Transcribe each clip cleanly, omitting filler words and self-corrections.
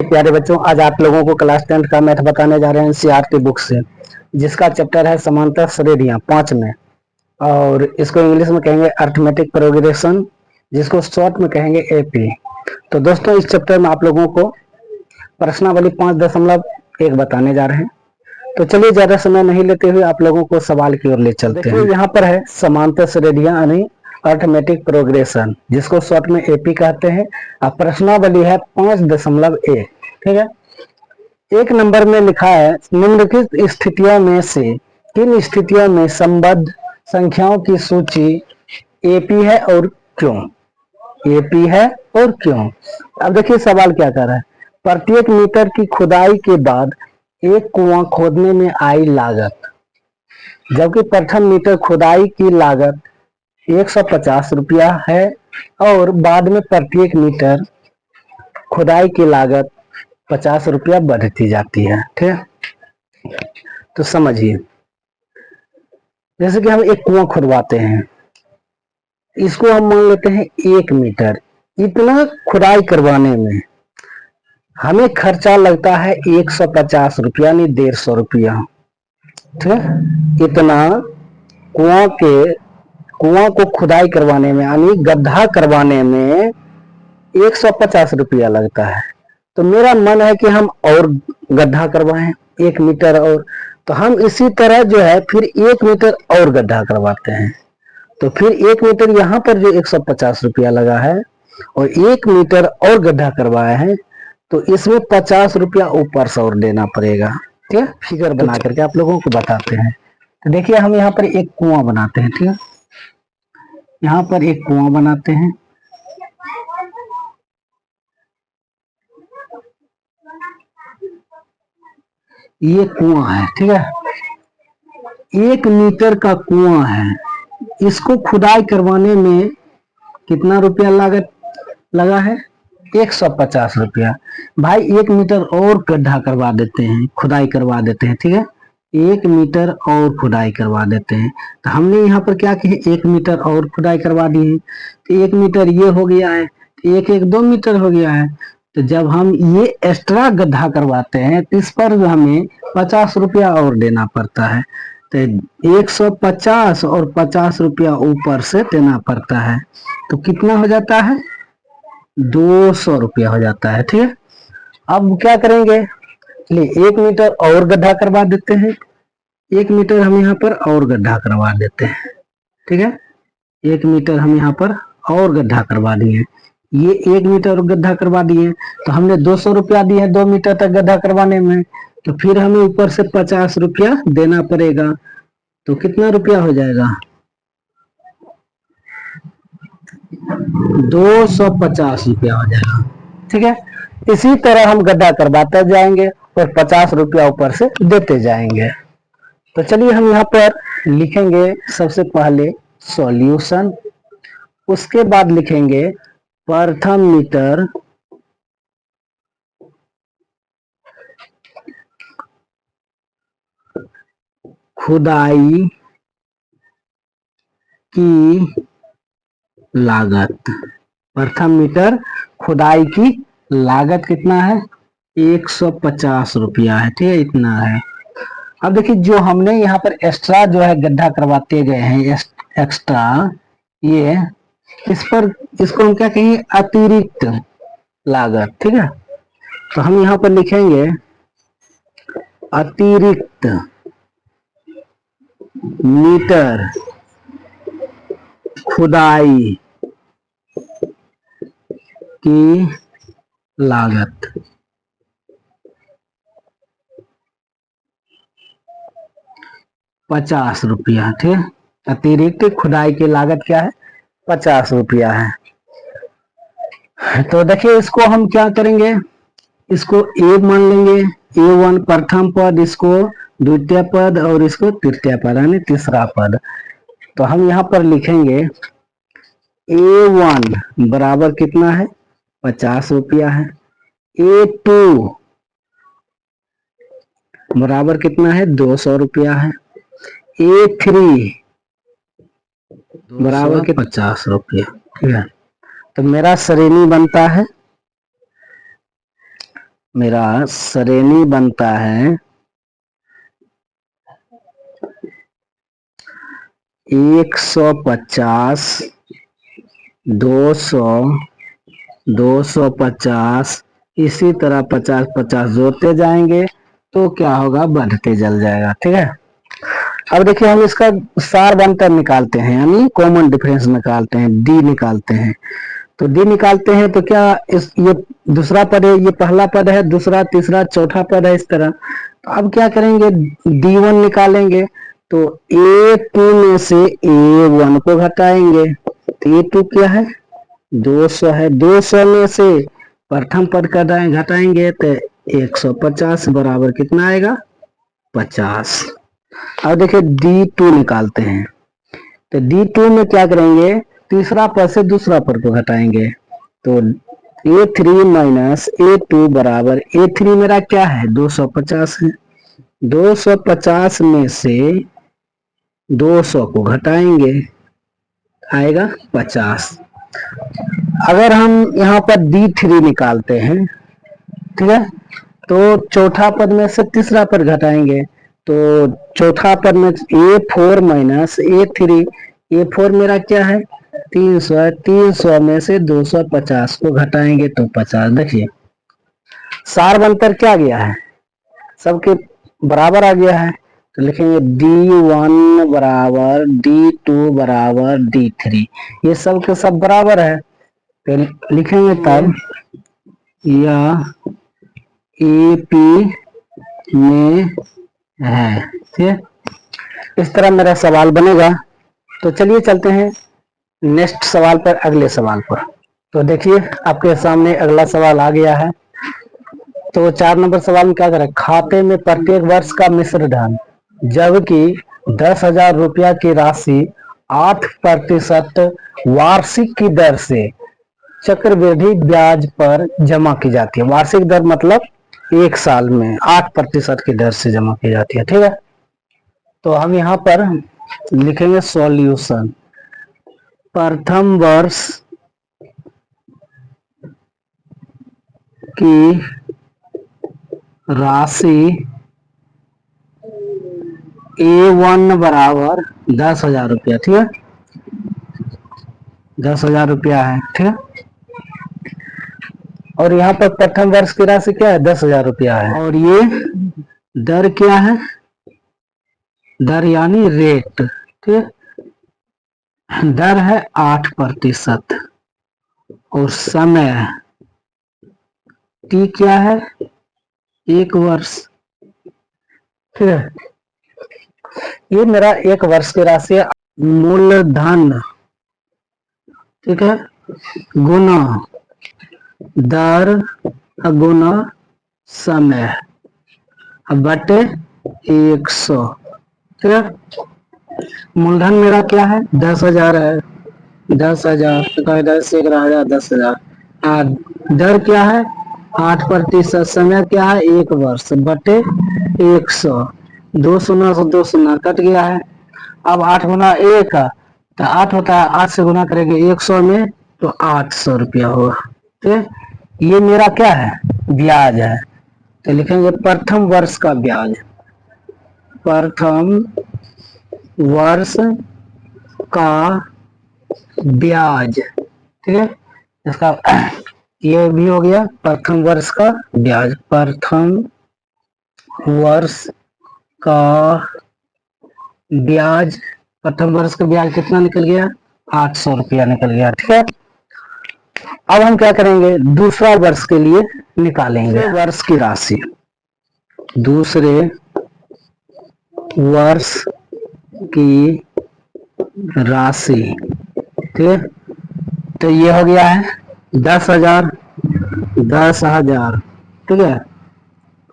प्यारे बच्चों, आज आप लोगों को क्लास 10th का मैथ बताने जा रहे हैं एनसीईआरटी बुक से, जिसका चैप्टर है समांतर श्रेणियां 5 में। और इसको इंग्लिश में कहेंगे अरिथमेटिक प्रोग्रेशन, जिसको शॉर्ट में कहेंगे एपी। तो दोस्तों, इस चैप्टर में आप लोगों को प्रश्नावली 5.1 बताने जा रहे हैं। तो चलिए, ज्यादा समय नहीं लेते हुए आप लोगों को सवाल की ओर ले चलते हैं। यहाँ पर है समांतर श्रेणियां यानी अरिथमेटिक प्रोग्रेशन, जिसको शॉर्ट में एपी कहते हैं। अब प्रश्नावली है 5.1। ठीक है, एक नंबर में लिखा है निम्नलिखित स्थितियों में से किन स्थितियों में संबद्ध संख्याओं की सूची एपी है और क्यों? एपी है और क्यों? अब देखिए सवाल क्या कर रहा है। प्रत्येक मीटर की खुदाई के बाद एक कुआं खोदने में आई लागत, जबकि प्रथम मीटर खुदाई की लागत 150 रुपया है और बाद में प्रत्येक मीटर खुदाई की लागत 50 रुपया बढ़ती जाती है। ठीक है, तो समझिए, जैसे कि हम एक कुआं खुदवाते हैं, इसको हम मान लेते हैं 1 मीटर। इतना खुदाई करवाने में हमें खर्चा लगता है 150 रुपया यानी 150 रुपया। ठीक है, इतना कुआं को खुदाई करवाने में यानी गड्ढा करवाने में 150 रुपया लगता है। तो मेरा मन है कि हम और गड्ढा करवाएं 1 मीटर और, तो हम इसी तरह जो है फिर 1 मीटर और गड्ढा करवाते हैं। तो फिर 1 मीटर यहाँ पर जो 150 रुपया लगा है और 1 मीटर और गड्ढा करवाया है, तो इसमें 50 रुपया ऊपर से और देना पड़ेगा। ठीक है, फिगर बना करके आप लोगों को बताते हैं। तो देखिए, हम यहाँ पर एक कुआं बनाते हैं। ठीक है, यहाँ पर एक कुआं बनाते हैं। ये कुआं है। ठीक है, 1 मीटर का कुआं है। इसको खुदाई करवाने में कितना रुपया लागत लगा है? 150 रुपया। भाई 1 मीटर और गड्ढा करवा देते हैं, खुदाई करवा देते हैं। ठीक है, 1 मीटर और खुदाई करवा देते हैं। तो हमने यहाँ पर क्या किया, 1 मीटर और खुदाई करवा दी है। तो 1 मीटर ये हो गया है, 2 मीटर हो गया है। तो जब हम ये एक्स्ट्रा गड्ढा करवाते हैं तो इस पर हमें 50 रुपया और देना पड़ता है। तो 150 और 50 रुपया ऊपर से देना पड़ता है। तो कितना हो जाता है? 200 रुपया हो जाता है। ठीक है, अब क्या करेंगे, चलिए 1 मीटर और गड्ढा करवा देते हैं। 1 मीटर हम यहाँ पर और गड्ढा करवा देते हैं। ठीक है, 1 मीटर हम यहाँ पर और गड्ढा करवा दिए। ये 1 मीटर और गड्ढा करवा दिए, तो हमने 200 रुपया दिए 2 मीटर तक गड्ढा करवाने में। तो फिर हमें ऊपर से 50 रुपया देना पड़ेगा। तो कितना रुपया हो जाएगा? 250 रुपया हो जाएगा। ठीक है, इसी तरह हम गड्ढा करवाते जाएंगे और 50 रुपया ऊपर से देते जाएंगे। तो चलिए हम यहाँ पर लिखेंगे सबसे पहले सॉल्यूशन, उसके बाद लिखेंगे प्रथम मीटर खुदाई की लागत। प्रथम मीटर खुदाई की लागत कितना है? 150 रुपया है। ठीक है, इतना है। अब देखिए, जो हमने यहाँ पर एक्स्ट्रा जो है गड्ढा करवाते गए हैं, एक्स्ट्रा, ये इसको हम क्या कहेंगे? अतिरिक्त लागत। ठीक है, तो हम यहाँ पर लिखेंगे अतिरिक्त मीटर खुदाई की लागत। ₹50। ठीक है, अतिरिक्त खुदाई की लागत क्या है? 50 रुपया है। तो देखिए, इसको हम क्या करेंगे, इसको ए मान लेंगे, A1 प्रथम पद, इसको द्वितीय पद और इसको तृतीय पद यानी तीसरा पद। तो हम यहाँ पर लिखेंगे A1 बराबर कितना है? 50 रुपया है। A2 बराबर कितना है? 200 रुपया है। A3 बराबर के 50 रुपया। ठीक है, तो मेरा श्रेणी बनता है मेरा श्रेणी बनता है 150, 200, 250, इसी तरह 50-50 जोड़ते जाएंगे तो क्या होगा, बढ़ते चल जाएगा। ठीक है, अब देखिए हम इसका सार अंतर निकालते हैं, यानी कॉमन डिफरेंस निकालते हैं, डी निकालते हैं। तो डी निकालते हैं तो क्या, इस ये दूसरा पद है, ये पहला पद है, दूसरा तीसरा चौथा पद है, इस तरह। तो अब क्या करेंगे, D1 निकालेंगे। तो A2 में से A1 को घटाएंगे, तो A2 क्या है, 200 है। 200 में से प्रथम पद का घटाएंगे तो 150 बराबर कितना आएगा, 50। अब देखिए D2 निकालते हैं। तो D2 में क्या करेंगे, तीसरा पद से दूसरा पद को घटाएंगे। तो A3 माइनस A2 बराबर, A3 मेरा क्या है, 250 है। 250 में से 200 को घटाएंगे, आएगा 50। अगर हम यहाँ पर D3 निकालते हैं, ठीक है, तो चौथा पद में से तीसरा पद घटाएंगे। तो चौथा पद में A4 माइनस A3, A4 मेरा क्या है, 300 है। 300 में से 250 को घटाएंगे तो 50। देखिए सार अंतर क्या गया है, सबके बराबर आ गया है। तो लिखेंगे D1 बराबर D2 बराबर D3, ये सब के सब बराबर है। तो लिखेंगे तब यह AP में है। ठीक है, इस तरह मेरा सवाल बनेगा। तो चलिए चलते हैं नेक्स्ट सवाल पर, अगले सवाल पर। तो देखिए आपके सामने अगला सवाल आ गया है। तो 4 नंबर सवाल में क्या करें, खाते में प्रत्येक वर्ष का मिश्र धन, जबकि 10,000 रुपया की राशि 8% वार्षिक की दर से चक्रवृद्धि ब्याज पर जमा की जाती है। वार्षिक दर मतलब एक साल में 8% की दर से जमा की जाती है। ठीक है, तो हम यहाँ पर लिखेंगे सॉल्यूशन। प्रथम वर्ष की राशि A1 बराबर 10,000 रुपया। ठीक है, 10,000 रुपया है। ठीक है, और यहाँ पर प्रथम वर्ष की राशि क्या है, 10,000 रुपया है। और ये दर क्या है, दर यानी रेट। ठीक है, दर है 8% और समय T क्या है, 1 वर्ष। ठीक है, ये मेरा 1 वर्ष की राशि है। मूलधन, ठीक है, गुना दर गुना समय बटे 100। ठीक है, मूलधन मेरा क्या है, 10,000 है। 10,000 10 11,000 10,000। दर क्या है, 8%। समय क्या है, 1 वर्ष बटे 100। 2 शून्य से 2 शून्य कट गया है। अब 8 गुना 1 तो 8 होता है, 8 से गुना करेंगे 100 में तो 800 रुपया होगा। ठीक है, ये मेरा क्या है, ब्याज है। तो लिखेंगे प्रथम वर्ष का ब्याज, प्रथम वर्ष का ब्याज। ठीक है, इसका ये भी हो गया प्रथम वर्ष का ब्याज। प्रथम वर्ष का ब्याज, प्रथम वर्ष का ब्याज कितना निकल गया, 800 रुपया निकल गया। ठीक है, अब हम क्या करेंगे, दूसरा वर्ष के लिए निकालेंगे वर्ष की राशि। दूसरे वर्ष की राशि, ठीक है, तो ये हो गया है 10,000। 10,000, ठीक है,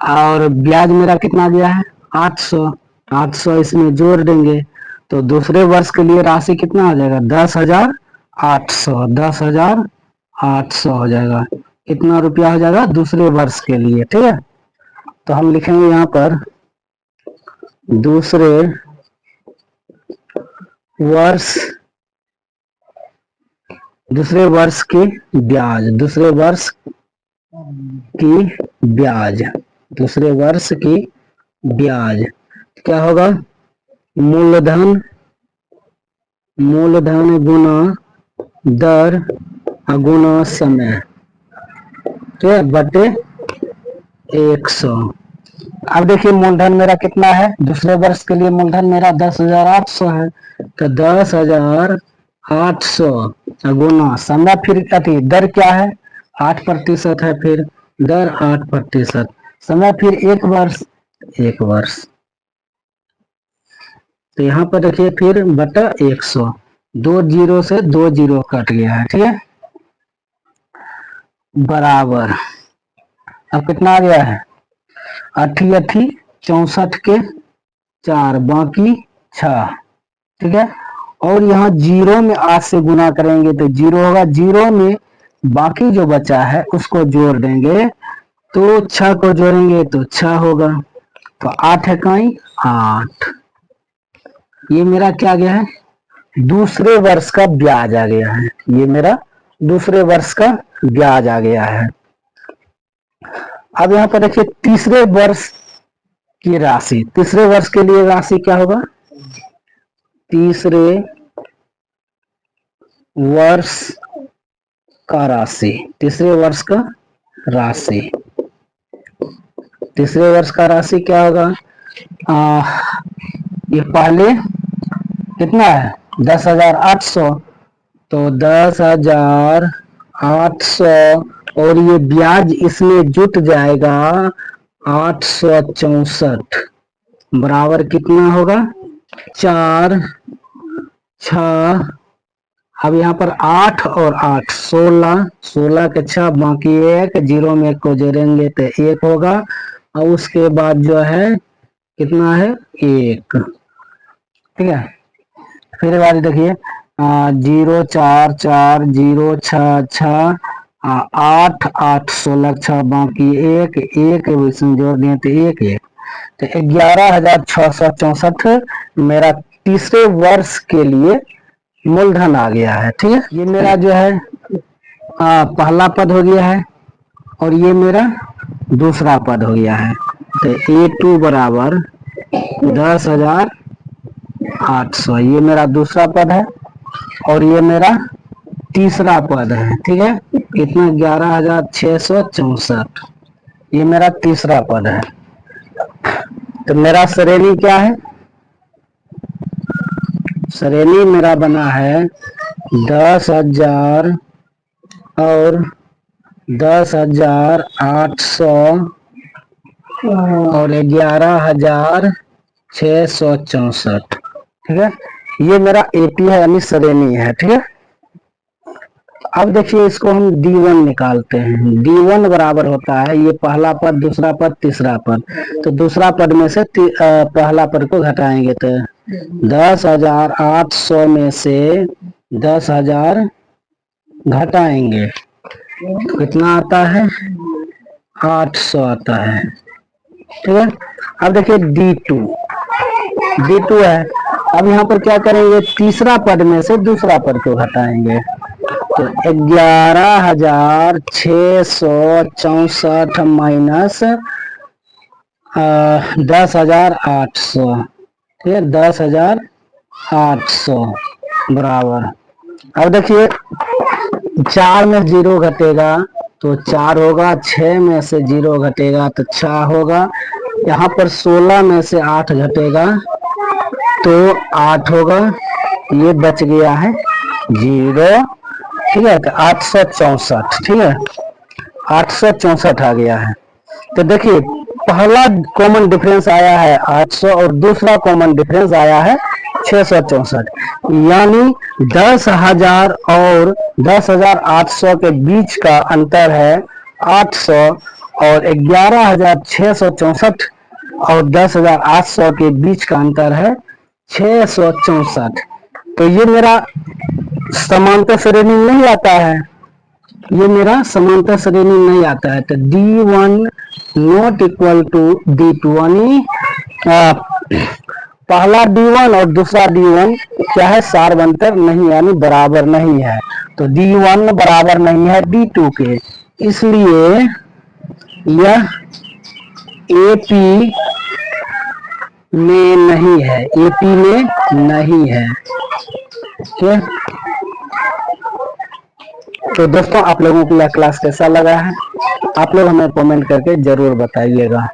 और ब्याज मेरा कितना गया है, 800। 800 इसमें जोड़ देंगे तो दूसरे वर्ष के लिए राशि कितना आ जाएगा, 10,800। 10,800 हो जाएगा, कितना रुपया हो जाएगा दूसरे वर्ष के लिए। ठीक है, तो हम लिखेंगे यहाँ पर दूसरे वर्ष, दूसरे वर्ष की ब्याज, दूसरे वर्ष की ब्याज, दूसरे वर्ष की ब्याज क्या होगा? मूलधन, मूलधन गुना दर गुना समय, ठीक है, बटे 100। अब देखिए मूलधन मेरा कितना है, दूसरे वर्ष के लिए मूलधन मेरा 10,800 है, तो 10,800 गुना समय, फिर अति दर क्या है, 8% है, फिर दर 8%, समय फिर 1 वर्ष, 1 वर्ष। तो यहाँ पर देखिए फिर बटा 100, 2 जीरो से 2 जीरो कट गया है, ठीक है, बराबर। अब कितना आ गया है, 8 64 के 4 बाकी 6, ठीक है। और यहाँ जीरो में 8 से गुना करेंगे तो जीरो होगा, जीरो में बाकी जो बचा है उसको जोड़ देंगे, तो 6 को जोड़ेंगे तो 6 होगा, तो 8 इकाई 8। ये मेरा क्या आ गया है, दूसरे वर्ष का ब्याज आ गया है, ये मेरा दूसरे वर्ष का ब्याज आ गया है। अब यहाँ पर देखिए तीसरे वर्ष की राशि, तीसरे वर्ष के लिए राशि क्या होगा, तीसरे वर्ष का राशि, तीसरे वर्ष का राशि, तीसरे वर्ष का राशि क्या होगा, ये पहले कितना है 10,800, तो 10,800 और ये ब्याज इसमें जुट जाएगा 864, बराबर कितना होगा 4 6। अब यहाँ पर 8 और 8 16, 16 के 6 बाकी 1, जीरो में 1 को जोड़ेंगे तो 1 होगा, और उसके बाद जो है कितना है 1, ठीक है। फिर बात देखिए 0 4 4 0 6 6 8 8 16 6 बाकी 1 1 इसमें जोड़ दिए तो 1 1, तो 11,664 मेरा तीसरे वर्ष के लिए मूलधन आ गया है, ठीक है। ये मेरा जो है पहला पद हो गया है, और ये मेरा दूसरा पद हो गया है, तो A2 बराबर 10,800, ये मेरा दूसरा पद है, और ये मेरा तीसरा पद है, ठीक है, कितना 11,664, ये मेरा तीसरा पद है। तो मेरा श्रेणी क्या है, श्रेणी मेरा बना है 10,000 और 10,800 और 11,664, ठीक है, ये मेरा AP है, यानी श्रेणी है, ठीक है। अब देखिए इसको हम D1 निकालते हैं, D1 बराबर होता है, ये पहला पद, दूसरा पद, तीसरा पद, तो दूसरा पद में से पहला पद को घटाएंगे तो 10,800 में से 10,000 घटाएंगे तो कितना आता है 800 आता है, ठीक है। अब देखिए D2 है, अब यहाँ पर क्या करेंगे, तीसरा पद में से दूसरा पद को घटाएंगे, तो 11,664 माइनस 10,800, ठीक है, 10,800 बराबर। अब देखिए 4 में 0 घटेगा तो 4 होगा, 6 में से 0 घटेगा तो 6 होगा, यहाँ पर 16 में से 8 घटेगा तो 8 होगा, ये बच गया है 0, ठीक है, तो 864, ठीक है, 864 आ गया है। तो देखिए पहला कॉमन डिफरेंस आया है 800 और दूसरा कॉमन डिफरेंस आया है 664, यानी 10,000 और 10,800 के बीच का अंतर है 800, और 11,664 और 10,800 के बीच का अंतर है 664। तो ये मेरा समांतर श्रेणी नहीं आता है, ये मेरा समांतर श्रेणी नहीं आता है, तो D1 not equal to D2, यानी पहला D1 और दूसरा D1 क्या है, सार्वंतर नहीं, यानी बराबर नहीं है, तो D1 बराबर नहीं है D2 के, इसलिए यह एपी में नहीं है, एपी में नहीं है। ठीक है, तो दोस्तों आप लोगों को यह क्लास कैसा लगा है, आप लोग हमें कमेंट करके जरूर बताइएगा।